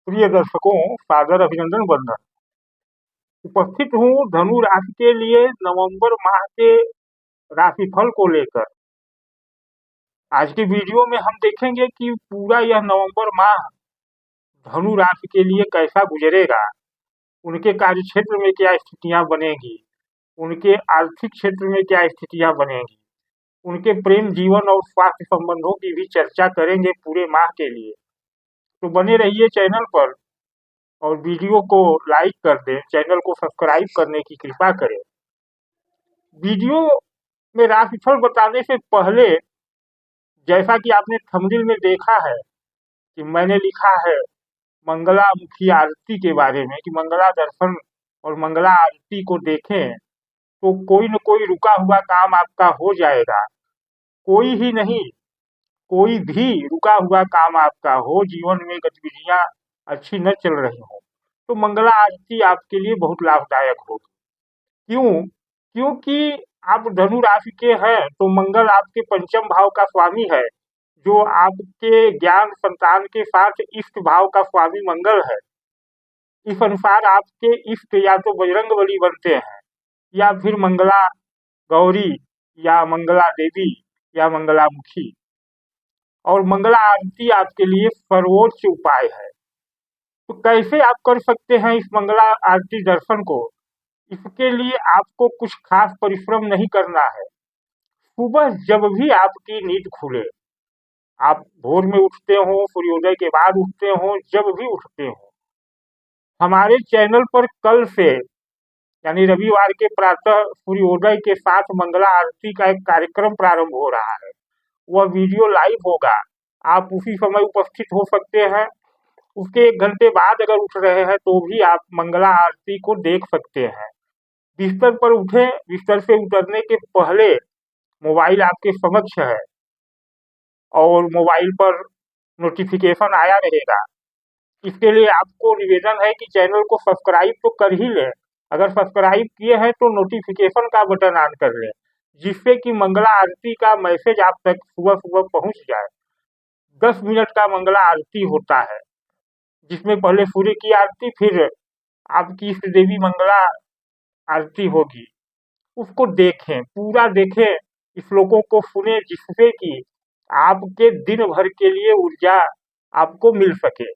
प्रिय दर्शकों, सादर अभिनंदन वंदन। उपस्थित हूँ धनु राशि के लिए नवंबर माह के राशिफल को लेकर। आज के वीडियो में हम देखेंगे कि पूरा यह नवंबर माह धनु राशि के लिए कैसा गुजरेगा, उनके कार्य क्षेत्र में क्या स्थितियां बनेगी, उनके आर्थिक क्षेत्र में क्या स्थितियां बनेगी, उनके प्रेम जीवन और स्वास्थ्य संबंधों की भी चर्चा करेंगे पूरे माह के लिए। तो बने रहिए चैनल पर और वीडियो को लाइक कर दें, चैनल को सब्सक्राइब करने की कृपा करें। वीडियो में राशिफल बताने से पहले, जैसा कि आपने थंबनेल में देखा है कि मैंने लिखा है मंगलामुखी आरती के बारे में कि मंगला दर्शन और मंगला आरती को देखें तो कोई न कोई रुका हुआ काम आपका हो जाएगा। कोई ही नहीं, कोई भी रुका हुआ काम आपका हो, जीवन में गतिविधियां अच्छी न चल रही हो तो मंगला आरती आपके लिए बहुत लाभदायक होगी। क्यों? क्योंकि आप धनु राशि के हैं तो मंगल आपके पंचम भाव का स्वामी है, जो आपके ज्ञान संतान के साथ इष्ट भाव का स्वामी मंगल है। इस अनुसार आपके इष्ट या तो बजरंगबली बनते हैं या फिर मंगला गौरी या मंगला देवी या मंगलामुखी। और मंगला आरती आपके लिए सर्वोच्च उपाय है। तो कैसे आप कर सकते हैं इस मंगला आरती दर्शन को? इसके लिए आपको कुछ खास परिश्रम नहीं करना है। सुबह जब भी आपकी नींद खुले, आप भोर में उठते हो, सूर्योदय के बाद उठते हो, जब भी उठते हो, हमारे चैनल पर कल से यानी रविवार के प्रातः सूर्योदय के साथ मंगला आरती का एक कार्यक्रम प्रारंभ हो रहा है। वह वीडियो लाइव होगा, आप उसी समय उपस्थित हो सकते हैं। उसके 1 घंटे बाद अगर उठ रहे हैं तो भी आप मंगला आरती को देख सकते हैं। बिस्तर पर उठे, बिस्तर से उतरने के पहले मोबाइल आपके समक्ष है और मोबाइल पर नोटिफिकेशन आया रहेगा। इसके लिए आपको निवेदन है कि चैनल को सब्सक्राइब तो कर ही लें। अगर सब्सक्राइब किए हैं तो नोटिफिकेशन का बटन ऑन कर लें, जिससे कि मंगला आरती का मैसेज आप तक सुबह सुबह पहुंच जाए। 10 मिनट का मंगला आरती होता है, जिसमें पहले सूर्य की आरती, फिर आपकी इष्ट देवी मंगला आरती होगी। उसको देखें, पूरा देखें, श्लोकों को सुने, जिससे कि आपके दिन भर के लिए ऊर्जा आपको मिल सके।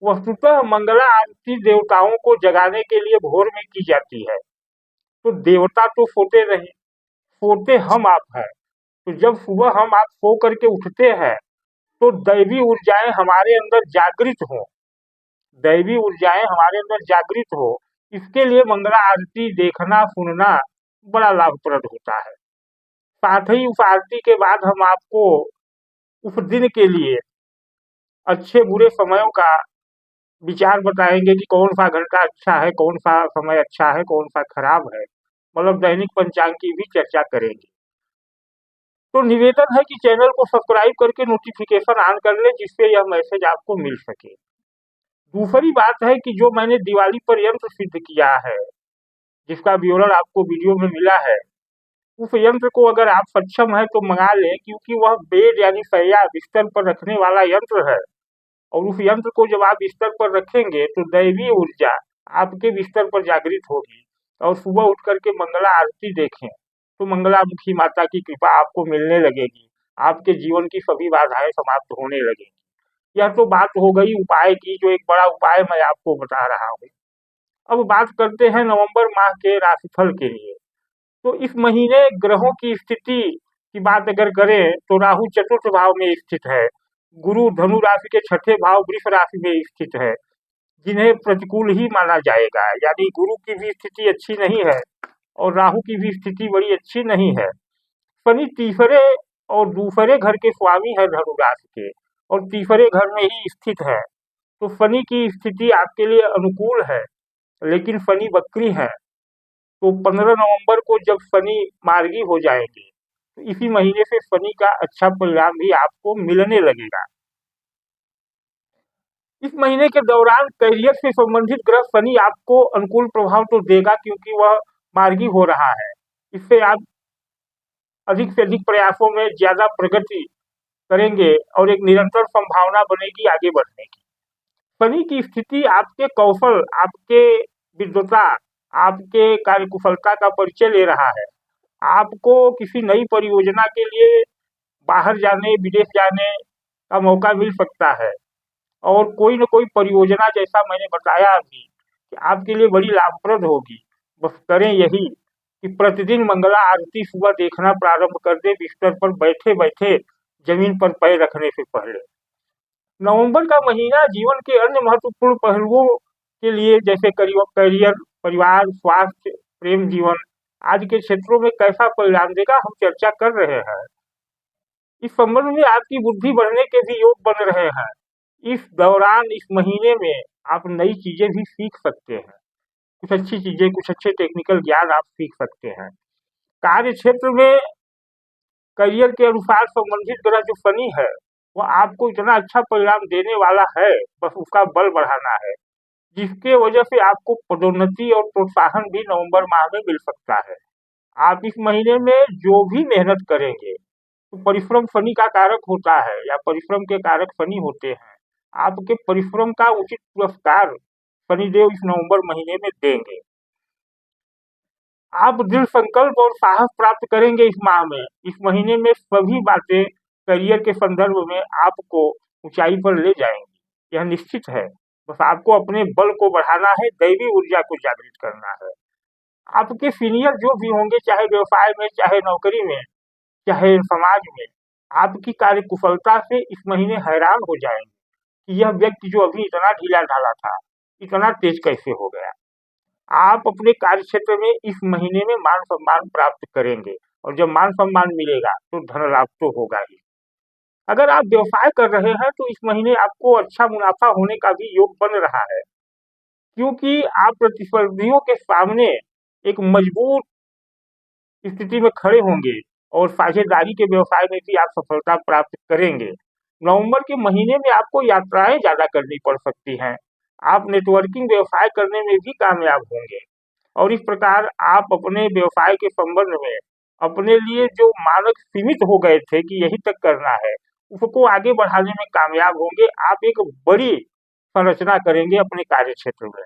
वस्तुतः मंगला आरती देवताओं को जगाने के लिए भोर में की जाती है। तो देवता तो सोते नहीं, सोते हम आप हैं। तो जब सुबह हम आप सो करके उठते हैं तो दैवी ऊर्जाएं हमारे अंदर जागृत हो, दैवी ऊर्जाएं हमारे अंदर जागृत हो। इसके लिए मंगला आरती देखना सुनना बड़ा लाभप्रद होता है। साथ ही उस आरती के बाद हम आपको उस दिन के लिए अच्छे बुरे समयों का विचार बताएंगे कि कौन सा घंटा अच्छा है, कौन सा समय अच्छा है, कौन सा खराब है। मतलब दैनिक पंचांग की भी चर्चा करेंगे। तो निवेदन है कि चैनल को सब्सक्राइब करके नोटिफिकेशन ऑन कर ले, जिससे यह मैसेज आपको मिल सके। दूसरी बात है कि जो मैंने दिवाली पर यंत्र सिद्ध किया है, जिसका विवरण आपको वीडियो में मिला है, उस यंत्र को अगर आप सक्षम है तो मंगा लें, क्योंकि वह बेड यानी सैया बिस्तर पर रखने वाला यंत्र है। और उस यंत्र को जब आप बिस्तर पर रखेंगे तो दैवी ऊर्जा आपके बिस्तर पर जागृत होगी। और सुबह उठ करके मंगला आरती देखें तो मंगलामुखी माता की कृपा आपको मिलने लगेगी, आपके जीवन की सभी बाधाएं समाप्त होने लगेंगी। यह तो बात हो गई उपाय की, जो एक बड़ा उपाय मैं आपको बता रहा हूँ। अब बात करते हैं नवंबर माह के राशिफल के लिए। तो इस महीने ग्रहों की स्थिति की बात अगर करें तो राहु चतुर्थ भाव में स्थित है, गुरु धनु राशि के 6ठे भाव वृष राशि में स्थित है, जिन्हें प्रतिकूल ही माना जाएगा। यानी गुरु की भी स्थिति अच्छी नहीं है और राहु की भी स्थिति बड़ी अच्छी नहीं है। शनि तीसरे और दूसरे घर के स्वामी है धनु राशि के, और तीसरे घर में ही स्थित है। तो शनि की स्थिति आपके लिए अनुकूल है, लेकिन शनि वक्री है। तो 15 नवंबर को जब शनि मार्गी हो जाएंगे तो इसी महीने से शनि का अच्छा परिणाम भी आपको मिलने लगेगा। इस महीने के दौरान करियर से संबंधित ग्रह शनि आपको अनुकूल प्रभाव तो देगा, क्योंकि वह मार्गी हो रहा है। इससे आप अधिक से अधिक प्रयासों में ज्यादा प्रगति करेंगे और एक निरंतर संभावना बनेगी आगे बढ़ने की। शनि की स्थिति आपके कौशल, आपके विद्वता, आपके कार्यकुशलता का परिचय ले रहा है। आपको किसी नई परियोजना के लिए बाहर जाने, विदेश जाने का मौका मिल सकता है और कोई न कोई परियोजना, जैसा मैंने बताया अभी, कि आपके लिए बड़ी लाभप्रद होगी। बस करें यही कि प्रतिदिन मंगला आरती सुबह देखना प्रारंभ कर दें, बिस्तर पर बैठे-बैठे, ज़मीन पर पैर रखने से पहले। नवंबर का महीना जीवन के अन्य महत्वपूर्ण पहलुओं के लिए, जैसे करियर, परिवार, स्वास्थ्य, प्रेम जीवन आदि के क्षेत्रों में कैसा परिणाम देगा, हम चर्चा कर रहे हैं। इस संबंध में आपकी बुद्धि बढ़ने के भी योग बन रहे हैं। इस दौरान, इस महीने में आप नई चीजें भी सीख सकते हैं। कुछ अच्छी चीजें, कुछ अच्छे टेक्निकल ज्ञान आप सीख सकते हैं। कार्य क्षेत्र में करियर के अनुसार संबंधित ग्रह जो शनि है, वह आपको इतना अच्छा परिणाम देने वाला है, बस उसका बल बढ़ाना है, जिसके वजह से आपको पदोन्नति और प्रोत्साहन भी नवंबर माह में मिल सकता है। आप इस महीने में जो भी मेहनत करेंगे, तो परिश्रम शनि का कारक होता है या परिश्रम के कारक शनि होते हैं। आपके परिश्रम का उचित पुरस्कार शनिदेव इस नवंबर महीने में देंगे। आप दृढ़ संकल्प और साहस प्राप्त करेंगे इस माह में। इस महीने में सभी बातें करियर के संदर्भ में आपको ऊंचाई पर ले जाएंगी, यह निश्चित है। बस आपको अपने बल को बढ़ाना है, दैवी ऊर्जा को जागृत करना है। आपके सीनियर जो भी होंगे, चाहे व्यवसाय में, चाहे नौकरी में, चाहे समाज में, आपकी कार्य कुशलता से इस महीने हैरान हो जाएंगे कि यह व्यक्ति जो अभी इतना ढीला ढाला था, इतना तेज कैसे हो गया। आप अपने कार्य क्षेत्र में इस महीने में मान सम्मान प्राप्त करेंगे और जब मान सम्मान मिलेगा तो धन लाभ तो होगा ही। अगर आप व्यवसाय कर रहे हैं तो इस महीने आपको अच्छा मुनाफा होने का भी योग बन रहा है, क्योंकि आप प्रतिस्पर्धियों के सामने एक मजबूत स्थिति में खड़े होंगे और साझेदारी के व्यवसाय में भी आप सफलता प्राप्त करेंगे। नवंबर के महीने में आपको यात्राएं ज्यादा करनी पड़ सकती हैं। आप नेटवर्किंग व्यवसाय करने में भी कामयाब होंगे और इस प्रकार आप अपने व्यवसाय के संबंध में अपने लिए जो मानक सीमित हो गए थे कि यही तक करना है, उसको आगे बढ़ाने में कामयाब होंगे। आप एक बड़ी संरचना करेंगे अपने कार्य क्षेत्र में।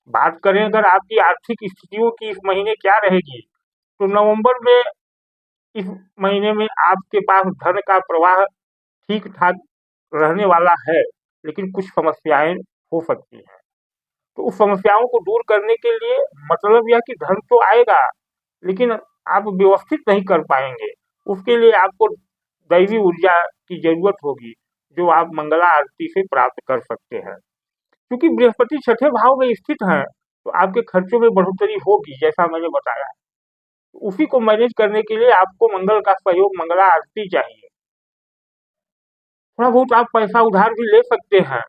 बात करें अगर आपकी आर्थिक स्थितियों की इस महीने क्या रहेगी, तो नवंबर में, इस महीने में आपके पास धन का प्रवाह ठीक ठाक रहने वाला है, लेकिन कुछ समस्याएं हो सकती हैं। तो उस समस्याओं को दूर करने के लिए मतलब यह कि धन तो आएगा, लेकिन आप व्यवस्थित नहीं कर पाएंगे। उसके लिए आपको दैवी ऊर्जा की जरूरत होगी, जो आप मंगला आरती से प्राप्त कर सकते हैं। क्योंकि बृहस्पति छठे भाव में स्थित है, तो आपके खर्चों में बढ़ोतरी होगी, जैसा मैंने बताया। उसी को मैनेज करने के लिए आपको मंगल का सहयोग, मंगला आरती चाहिए। थोड़ा बहुत आप पैसा उधार भी ले सकते हैं,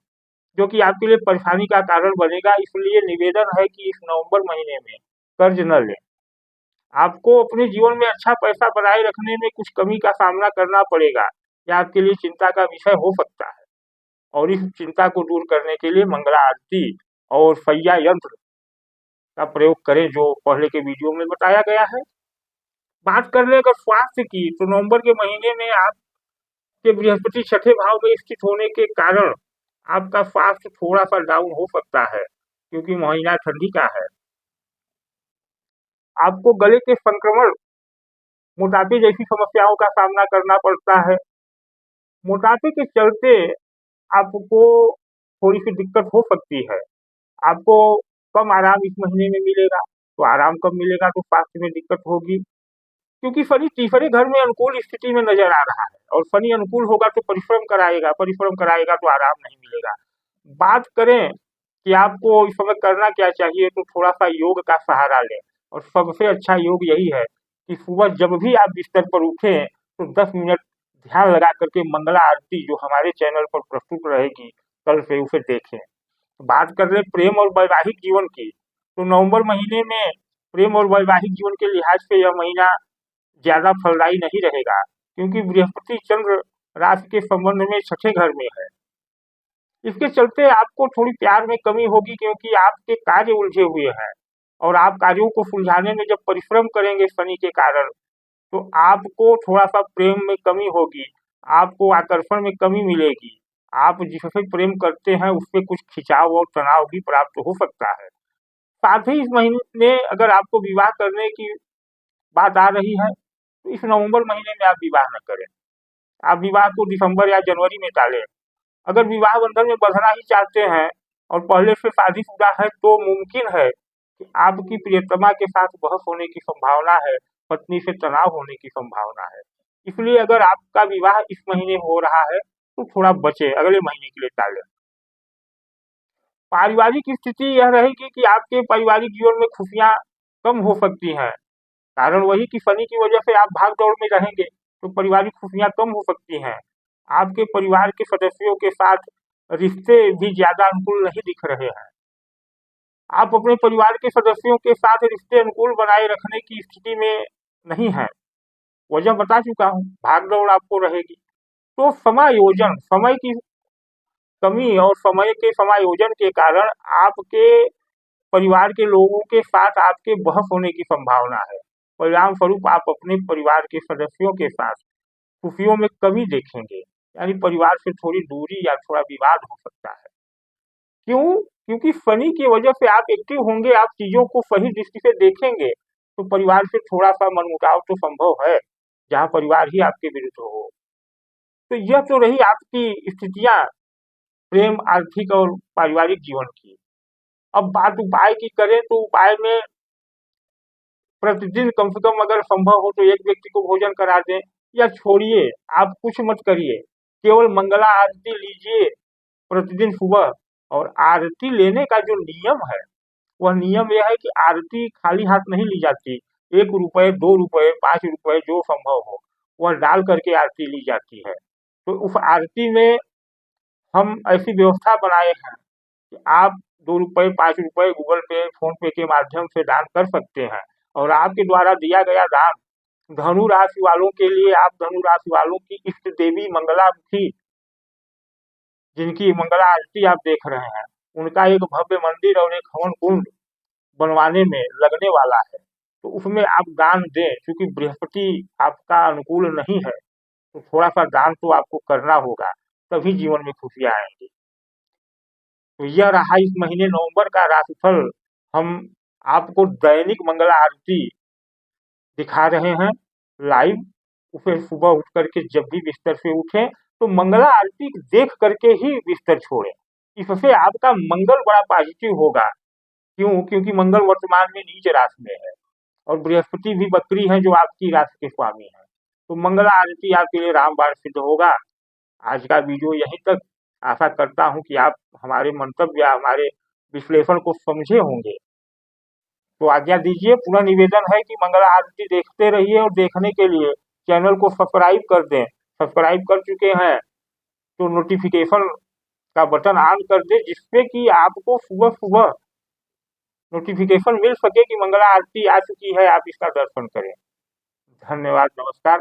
जो कि आपके लिए परेशानी का कारण बनेगा। इसलिए निवेदन है कि इस नवंबर महीने में कर्ज न लें। आपको अपने जीवन में अच्छा पैसा बनाए रखने में कुछ कमी का सामना करना पड़ेगा, यह आपके लिए चिंता का विषय हो सकता है। और इस चिंता को दूर करने के लिए मंगला आरती और सैया यंत्र का प्रयोग करें, जो पहले के वीडियो में बताया गया है। बात कर ले अगर स्वास्थ्य की, तो नवंबर के महीने में आपके बृहस्पति छठे भाव में स्थित होने के कारण आपका स्वास्थ्य थोड़ा सा डाउन हो सकता है, क्योंकि महीना ठंडी का है। आपको गले के संक्रमण, मोटापे जैसी समस्याओं का सामना करना पड़ता है। मोटापे के चलते आपको थोड़ी सी दिक्कत हो सकती है। आपको कम आराम इस महीने में मिलेगा, तो आराम कम मिलेगा तो स्वास्थ्य में दिक्कत होगी, क्योंकि शनि तीसरे घर में अनुकूल स्थिति में नजर आ रहा है और शनि अनुकूल होगा तो परिश्रम कराएगा, परिश्रम कराएगा तो आराम नहीं मिलेगा। बात करें कि आपको इस समय करना क्या चाहिए, तो थोड़ा सा योग का सहारा लें और सबसे अच्छा योग यही है कि सुबह जब भी आप बिस्तर पर उठें तो 10 मिनट ध्यान लगा करके मंगला आरती जो हमारे चैनल पर प्रस्तुत रहेगी, कल से उसे देखें। बात कर ले प्रेम और वैवाहिक जीवन की, तो नवंबर महीने में प्रेम और वैवाहिक जीवन के लिहाज से यह महीना ज्यादा फलदायी नहीं रहेगा, क्योंकि बृहस्पति चंद्र राशि के संबंध में छठे घर में है। इसके चलते आपको थोड़ी प्यार में कमी होगी, क्योंकि आपके कार्य उलझे हुए हैं और आप कार्यों को सुलझाने में जब परिश्रम करेंगे शनि के कारण, तो आपको थोड़ा सा प्रेम में कमी होगी, आपको आकर्षण में कमी मिलेगी, आप जिससे प्रेम करते हैं उससे कुछ खिंचाव और तनाव भी प्राप्त हो सकता है। साथ ही इस महीने अगर आपको विवाह करने की बात आ रही है तो इस नवंबर महीने में आप विवाह न करें। आप विवाह को दिसंबर या जनवरी में टालें। अगर विवाह बंधन में बंधना ही चाहते हैं और पहले से शादीशुदा है तो मुमकिन है कि आपकी प्रियतमा के साथ बहस होने की संभावना है, पत्नी से तनाव होने की संभावना है। इसलिए अगर आपका विवाह इस महीने हो रहा है तो थोड़ा बचे, अगले महीने के लिए टालें। पारिवारिक स्थिति यह रहेगी कि आपके पारिवारिक जीवन में खुशियां कम हो सकती हैं। कारण वही कि शनि की वजह से आप भाग दौड़ में रहेंगे तो पारिवारिक खुशियां कम हो सकती हैं। आपके परिवार के सदस्यों के साथ रिश्ते भी ज्यादा अनुकूल नहीं दिख रहे हैं। आप अपने परिवार के सदस्यों के साथ रिश्ते अनुकूल बनाए रखने की स्थिति में नहीं है। वजह बता चुका हूँ, भाग दौड़ आपको रहेगी। तो समायोजन, समय की कमी और समय के समायोजन के कारण आपके परिवार के लोगों के साथ आपके बहस होने की संभावना है। परिणाम स्वरूप आप अपने परिवार के सदस्यों के साथ खुशियों में कमी देखेंगे, यानी परिवार से थोड़ी दूरी या थोड़ा विवाद हो सकता है। क्यों? क्योंकि शनि की वजह से आप एक्टिव होंगे, आप चीजों को सही दृष्टि से देखेंगे तो परिवार से थोड़ा सा मनमुटाव तो संभव है, जहाँ परिवार ही आपके विरुद्ध हो। तो यह तो रही आपकी स्थितियां प्रेम, आर्थिक और पारिवारिक जीवन की। अब बात उपाय की करें तो उपाय में प्रतिदिन कम से कम अगर संभव हो तो एक व्यक्ति को भोजन करा दें, या छोड़िए आप कुछ मत करिए, केवल मंगला आरती लीजिए प्रतिदिन सुबह। और आरती लेने का जो नियम है वह नियम यह है कि आरती खाली हाथ नहीं ली जाती। 1 रुपए, 2 रुपए, 5 रुपए जो संभव हो वह डाल करके आरती ली जाती है। तो उस आरती में हम ऐसी व्यवस्था बनाए हैं कि आप 2 रुपए, 5 रुपए गूगल पे, फोन पे के माध्यम से दान कर सकते हैं। और आपके द्वारा दिया गया दान धनु राशि वालों के लिए, आप धनु राशि वालों की इष्ट देवी मंगलामुखी, जिनकी मंगला आरती आप देख रहे हैं, उनका एक भव्य मंदिर और एक हवन कुंड बनवाने में लगने वाला है। तो उसमें आप दान दें, क्योंकि बृहस्पति आपका अनुकूल नहीं है तो थोड़ा सा दान तो आपको करना होगा, तभी जीवन में खुशियां आएंगी। तो यह रहा इस महीने नवंबर का राशिफल। हम आपको दैनिक मंगला आरती दिखा रहे हैं लाइव। उसे सुबह उठ करके जब भी बिस्तर से उठें तो मंगला आरती देख करके ही बिस्तर छोड़ें। इससे आपका मंगल बड़ा पॉजिटिव होगा। क्यों? क्योंकि मंगल वर्तमान में नीच राशि में है और बृहस्पति भी बकरी है जो आपकी राशि के स्वामी है। तो मंगला आरती आपके लिए रामबाण सिद्ध होगा। आज का वीडियो यहीं तक। आशा करता हूं कि आप हमारे मंतव्य या हमारे विश्लेषण को समझे होंगे। तो आज्ञा दीजिए। पूरा निवेदन है कि मंगला आरती देखते रहिए और देखने के लिए चैनल को सब्सक्राइब कर दें। सब्सक्राइब कर चुके हैं तो नोटिफिकेशन का बटन ऑन कर दें, जिससे कि आपको सुबह सुबह नोटिफिकेशन मिल सके कि मंगला आरती आ चुकी है, आप इसका दर्शन करें। धन्यवाद, नमस्कार।